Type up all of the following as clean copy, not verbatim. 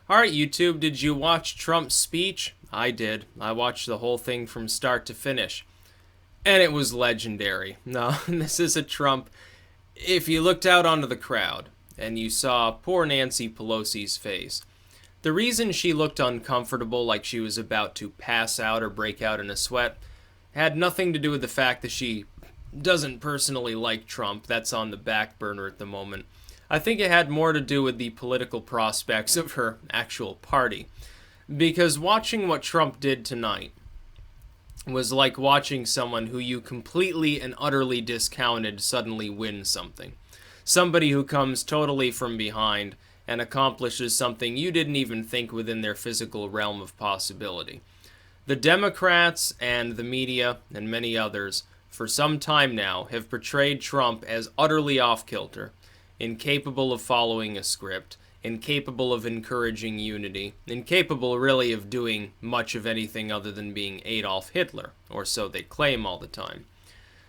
Alright, YouTube, did you watch Trump's speech? I did. I watched the whole thing from start to finish. And it was legendary. No, this is a Trump. If you looked out onto the crowd and you saw poor Nancy Pelosi's face, the reason she looked uncomfortable, like she was about to pass out or break out in a sweat, had nothing to do with the fact that she doesn't personally like Trump. That's on the back burner at the moment. I think it had more to do with the political prospects of her actual party. Because watching what Trump did tonight was like watching someone who you completely and utterly discounted suddenly win something. Somebody who comes totally from behind and accomplishes something you didn't even think within their physical realm of possibility. The Democrats and the media and many others for some time now have portrayed Trump as utterly off-kilter, incapable of following a script, incapable of encouraging unity, incapable really of doing much of anything other than being Adolf Hitler, or so they claim all the time.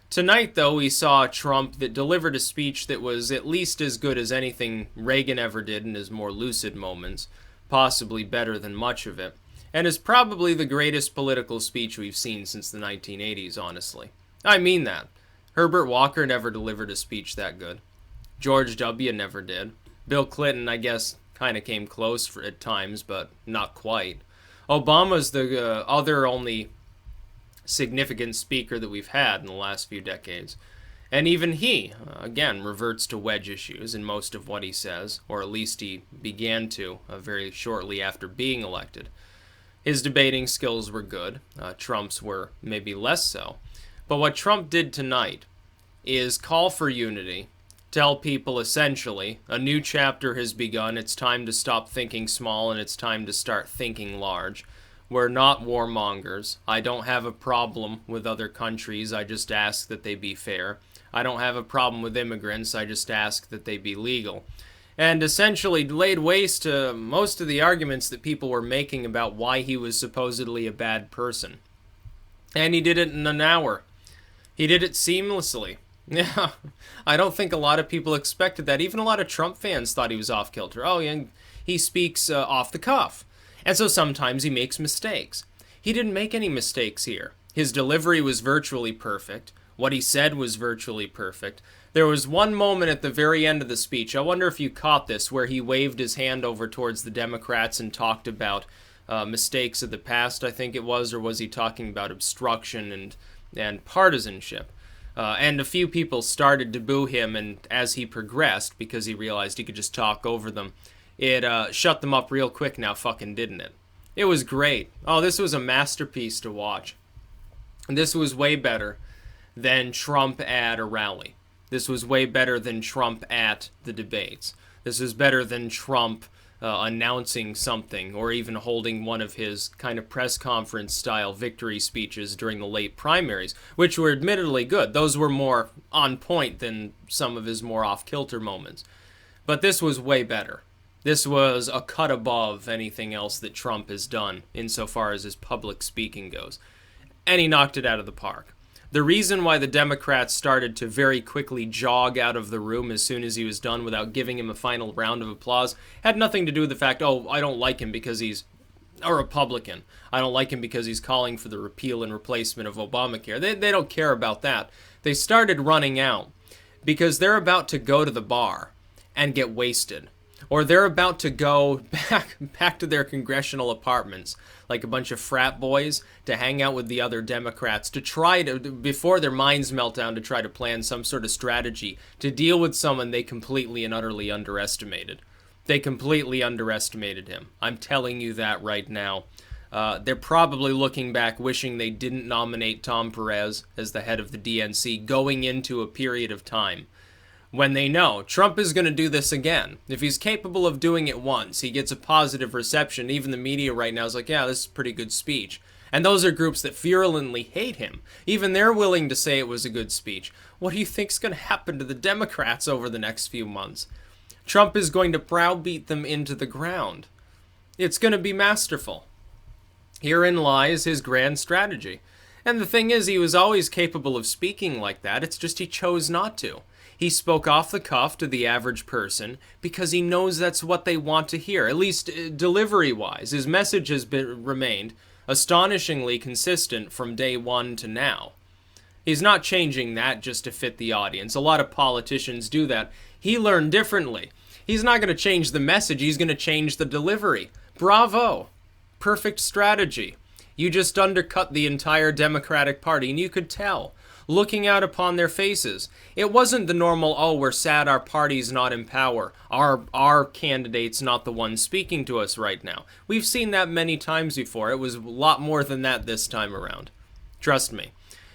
Tonight, though, we saw a Trump that delivered a speech that was at least as good as anything Reagan ever did in his more lucid moments, possibly better than much of it, and is probably the greatest political speech we've seen since the 1980s, honestly. I mean that. Herbert Walker never delivered a speech that good. George W. never did. Bill Clinton, I guess, kind of came close at times, but not quite. Obama's the other only significant speaker that we've had in the last few decades. And even he, again, reverts to wedge issues in most of what he says, or at least he began to very shortly after being elected. His debating skills were good. Trump's were maybe less so. But what Trump did tonight is call for unity, tell people essentially a new chapter has begun, it's time to stop thinking small and it's time to start thinking large. We're not warmongers. I don't have a problem with other countries, I just ask that they be fair. I don't have a problem with immigrants, I just ask that they be legal. And essentially laid waste to most of the arguments that people were making about why he was supposedly a bad person. And he did it in an hour. He did it seamlessly. Yeah, I don't think a lot of people expected that. Even a lot of Trump fans thought he was off-kilter. Oh, yeah, he speaks off the cuff. And so sometimes he makes mistakes. He didn't make any mistakes here. His delivery was virtually perfect. What he said was virtually perfect. There was one moment at the very end of the speech, I wonder if you caught this, where he waved his hand over towards the Democrats and talked about mistakes of the past, I think it was, or was he talking about obstruction and partisanship? And a few people started to boo him, and as he progressed, because he realized he could just talk over them, it shut them up real quick now, fucking didn't it? It was great. Oh, this was a masterpiece to watch. This was way better than Trump at a rally. This was way better than Trump at the debates. This was better than Trump announcing something, or even holding one of his kind of press conference style victory speeches during the late primaries, which were admittedly good. Those were more on point than some of his more off-kilter moments. But this was way better. This was a cut above anything else that Trump has done insofar as his public speaking goes. And he knocked it out of the park. The reason why the Democrats started to very quickly jog out of the room as soon as he was done without giving him a final round of applause had nothing to do with the fact, oh, I don't like him because he's a Republican. I don't like him because he's calling for the repeal and replacement of Obamacare. They don't care about that. They started running out because they're about to go to the bar and get wasted. Or they're about to go back to their congressional apartments like a bunch of frat boys to hang out with the other Democrats to try to, before their minds melt down, to try to plan some sort of strategy to deal with someone they completely and utterly underestimated. They completely underestimated him. I'm telling you that right now. They're probably looking back wishing they didn't nominate Tom Perez as the head of the DNC going into a period of time when they know Trump is going to do this again. If he's capable of doing it once, he gets a positive reception. Even the media right now is like, yeah, this is a pretty good speech. And those are groups that virulently hate him. Even they're willing to say it was a good speech. What do you think's going to happen to the Democrats over the next few months? Trump is going to browbeat them into the ground. It's going to be masterful. Herein lies his grand strategy. And the thing is, he was always capable of speaking like that. It's just he chose not to. He spoke off the cuff to the average person because he knows that's what they want to hear, at least delivery-wise. His message has remained astonishingly consistent from day one to now. He's not changing that just to fit the audience. A lot of politicians do that. He learned differently. He's not going to change the message, he's going to change the delivery. Bravo! Perfect strategy. You just undercut the entire Democratic Party, and you could tell, looking out upon their faces. It wasn't the normal, oh, we're sad our party's not in power. Our candidate's not the one speaking to us right now. We've seen that many times before. It was a lot more than that this time around. Trust me.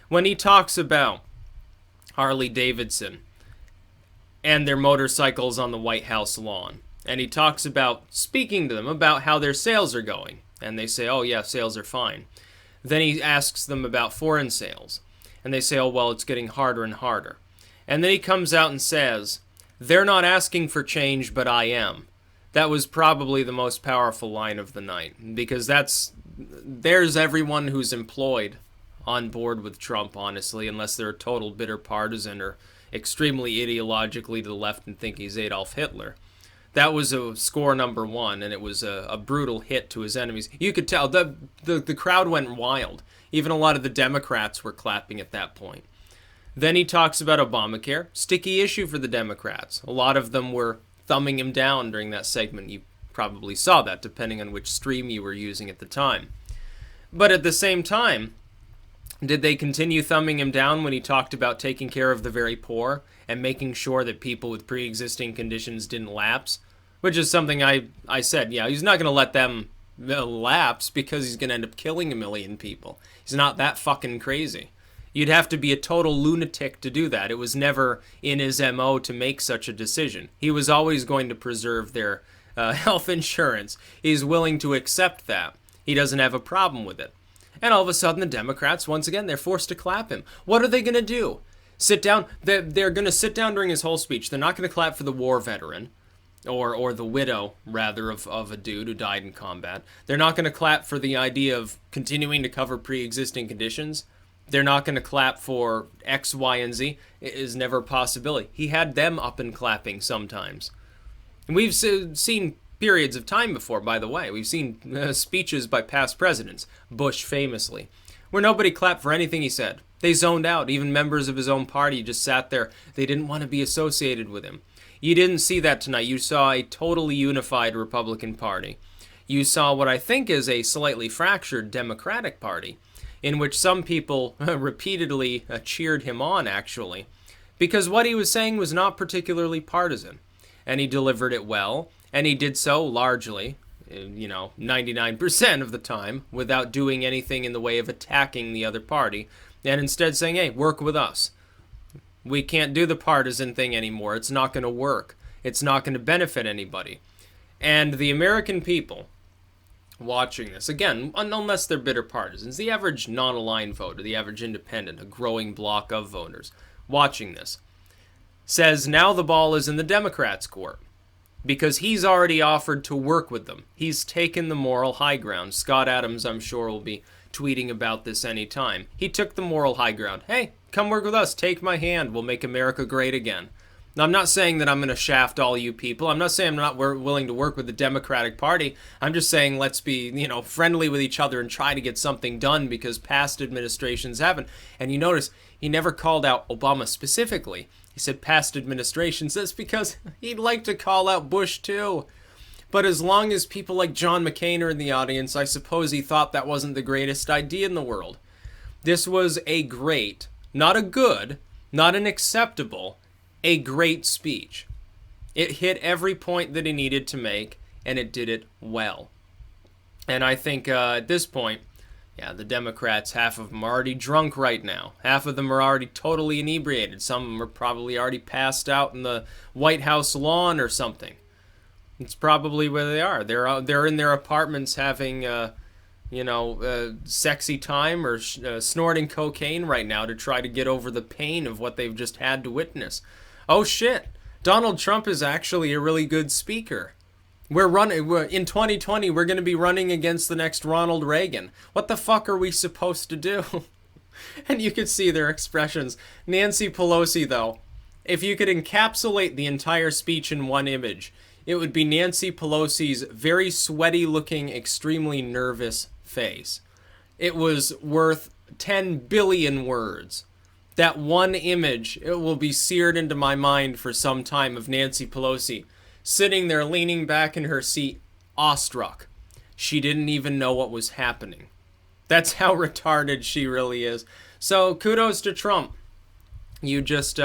When he talks about Harley Davidson and their motorcycles on the White House lawn, and he talks about speaking to them about how their sales are going, and they say, oh yeah, sales are fine. Then he asks them about foreign sales, and they say, oh well, it's getting harder and harder. And then he comes out and says, they're not asking for change, but I am. That was probably the most powerful line of the night, because there's everyone who's employed on board with Trump, honestly, unless they're a total bitter partisan or extremely ideologically to the left and think he's Adolf Hitler. That was a score number one, and it was a brutal hit to his enemies. You could tell the crowd went wild. Even a lot of the Democrats were clapping at that point. Then he talks about Obamacare, sticky issue for the Democrats. A lot of them were thumbing him down during that segment. You probably saw that, depending on which stream you were using at the time. But at the same time, did they continue thumbing him down when he talked about taking care of the very poor and making sure that people with pre-existing conditions didn't lapse? Which is something I said, yeah, he's not going to let them lapse because he's going to end up killing 1 million people. He's not that fucking crazy. You'd have to be a total lunatic to do that. It was never in his MO to make such a decision. He was always going to preserve their health insurance. He's willing to accept that. He doesn't have a problem with it. And all of a sudden, the Democrats, once again, they're forced to clap him. What are they going to do? Sit down? They're going to sit down during his whole speech. They're not going to clap for the war veteran, or the widow, rather, of a dude who died in combat. They're not going to clap for the idea of continuing to cover pre-existing conditions. They're not going to clap for X, Y, and Z. It is never a possibility. He had them up and clapping sometimes. And we've seen periods of time before, by the way. We've seen speeches by past presidents, Bush famously, where nobody clapped for anything he said. They zoned out. Even members of his own party just sat there. They didn't want to be associated with him. You didn't see that tonight. You saw a totally unified Republican Party. You saw what I think is a slightly fractured Democratic Party, in which some people repeatedly cheered him on, actually, because what he was saying was not particularly partisan, and he delivered it well. And he did so largely, 99% of the time, without doing anything in the way of attacking the other party, and instead saying, hey, work with us. We can't do the partisan thing anymore. It's not going to work. It's not going to benefit anybody. And the American people watching this, again, unless they're bitter partisans, the average non-aligned voter, the average independent, a growing block of voters watching this, says now the ball is in the Democrats' court. Because he's already offered to work with them. He's taken the moral high ground. Scott Adams, I'm sure, will be tweeting about this anytime. He took the moral high ground. Hey, come work with us. Take my hand. We'll make America great again. Now, I'm not saying that I'm going to shaft all you people. I'm not saying I'm not willing to work with the Democratic Party. I'm just saying let's be, friendly with each other and try to get something done because past administrations haven't. And you notice he never called out Obama specifically. He said past administrations. That's because he'd like to call out Bush too. But as long as people like John McCain are in the audience, I suppose he thought that wasn't the greatest idea in the world. This was a great, not a good, not an acceptable, a great speech. It hit every point that he needed to make, and it did it well. And I think at this point, yeah, the Democrats, half of them are already drunk right now. Half of them are already totally inebriated. Some of them are probably already passed out in the White House lawn or something. It's probably where they are. They're in their apartments having, sexy time or snorting cocaine right now to try to get over the pain of what they've just had to witness. Oh shit, Donald Trump is actually a really good speaker. We're in 2020, we're going to be running against the next Ronald Reagan. What the fuck are we supposed to do? And you could see their expressions. Nancy Pelosi, though, If you could encapsulate the entire speech in one image, it would be Nancy Pelosi's very sweaty looking, extremely nervous face. It was worth 10 billion words. That one image, it will be seared into my mind for some time, of Nancy Pelosi sitting there leaning back in her seat, awestruck. She didn't even know what was happening. That's how retarded she really is. So kudos to Trump. You just,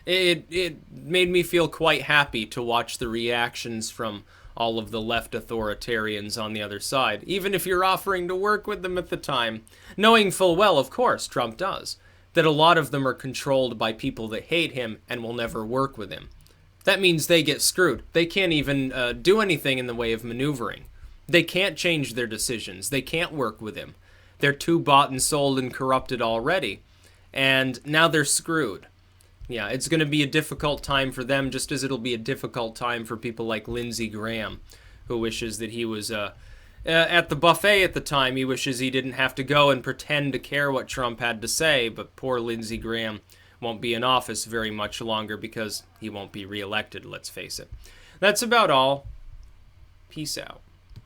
it made me feel quite happy to watch the reactions from all of the left authoritarians on the other side, even if you're offering to work with them at the time, knowing full well, of course, Trump does, that a lot of them are controlled by people that hate him and will never work with him. That means they get screwed. They can't even do anything in the way of maneuvering. They can't change their decisions. They can't work with him. They're too bought and sold and corrupted already, and now they're screwed. Yeah, it's going to be a difficult time for them, just as it'll be a difficult time for people like Lindsey Graham, who wishes that he was at the buffet at the time. He wishes he didn't have to go and pretend to care what Trump had to say, but poor Lindsey Graham won't be in office very much longer because he won't be reelected, let's face it. That's about all. Peace out.